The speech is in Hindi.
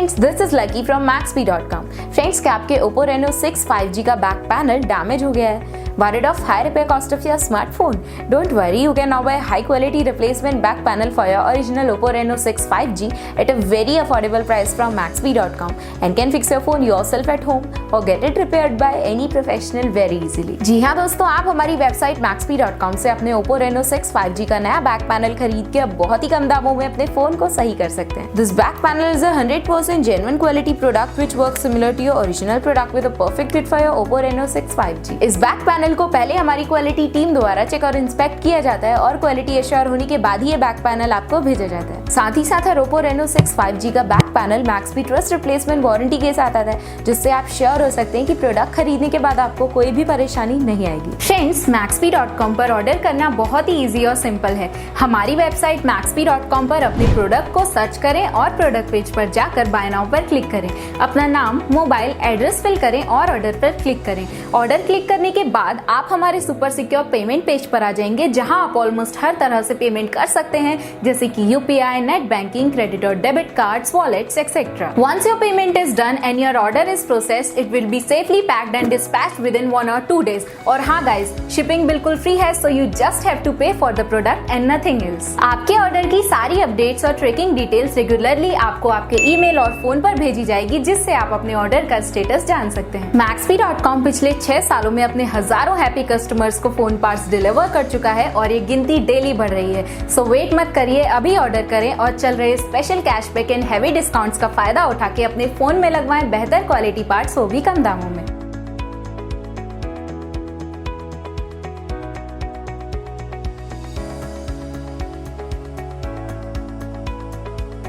Friends, this is lucky from Maxbhi.com। Friends, क्या आपके Oppo Reno6 5G का बैक पैनल डैमेज हो गया है? Worried of high repair cost of your smartphone? Don't worry, you can now buy high quality replacement back panel for your original Oppo Reno6 5G at a very affordable price from Maxbhi.com and can fix your phone yourself at home or get it repaired by any professional very easily। जी हाँ दोस्तों, आप हमारी वेबसाइट Maxbhi.com से अपने Oppo Reno6 5G का नया बैक पैनल खरीद के अब बहुत ही कम दामों में अपने फोन को सही कर सकते हैं। This back panel is a 100% genuine quality product which works similar to your original product with a perfect fit for your Oppo Reno6 5G। इस बैक पैनल को पहले हमारी क्वालिटी टीम द्वारा चेक और इंस्पेक्ट किया जाता है और क्वालिटी एश्योर होने के बाद ही ये बैक पैनल आपको भेजा जाता है। साथ ही साथ Oppo Reno6 5G का back panel Maxbhi trust replacement warranty के साथ आता है, जिससे आप श्योर हो सकते हैं कि प्रोडक्ट खरीदने के बाद आपको कोई भी परेशानी नहीं आएगी। फ्रेंड्स, Maxbhi.com पर ऑर्डर करना बहुत ही इजी और सिंपल है। हमारी वेबसाइट Maxbhi.com पर अपने प्रोडक्ट को सर्च करें और प्रोडक्ट पेज पर जाकर बाय नाउ पर क्लिक करें। अपना नाम, मोबाइल, एड्रेस फिल करें और ऑर्डर पर क्लिक करें। ऑर्डर क्लिक करने के बाद आप हमारे सुपर सिक्योर पेमेंट पेज पर आ जाएंगे, जहां आप ऑलमोस्ट हर तरह से पेमेंट कर सकते हैं, जैसे कि यूपीआई, नेट बैंकिंग, क्रेडिट और debit cards, wallets etcetera. Once your payment is done and your order is processed, it will be safely packed and dispatched within 1 or 2 days। और हाँ गाइज, शिपिंग बिल्कुल फ्री है, so you just have to pay for the product and nothing else। आपके ऑर्डर की सारी अपडेट्स और ट्रैकिंग डिटेल्स रेगुलरली आपको आपके ईमेल और फोन पर भेजी जाएगी, जिससे आप अपने ऑर्डर का स्टेटस जान सकते हैं। Maxbhi.com पिछले 6 सालों में अपने हजारों हैप्पी कस्टमर्स को फोन पार्ट्स डिलीवर कर चुका है और ये गिनती डेली बढ़ रही है। सो वेट मत करिए, अभी ऑर्डर करें और चल रहे special cashback and heavy discounts का फायदा उठा के अपने फोन में लगवाएं बेहतर क्वालिटी पार्ट्स, वो भी कम दामों में।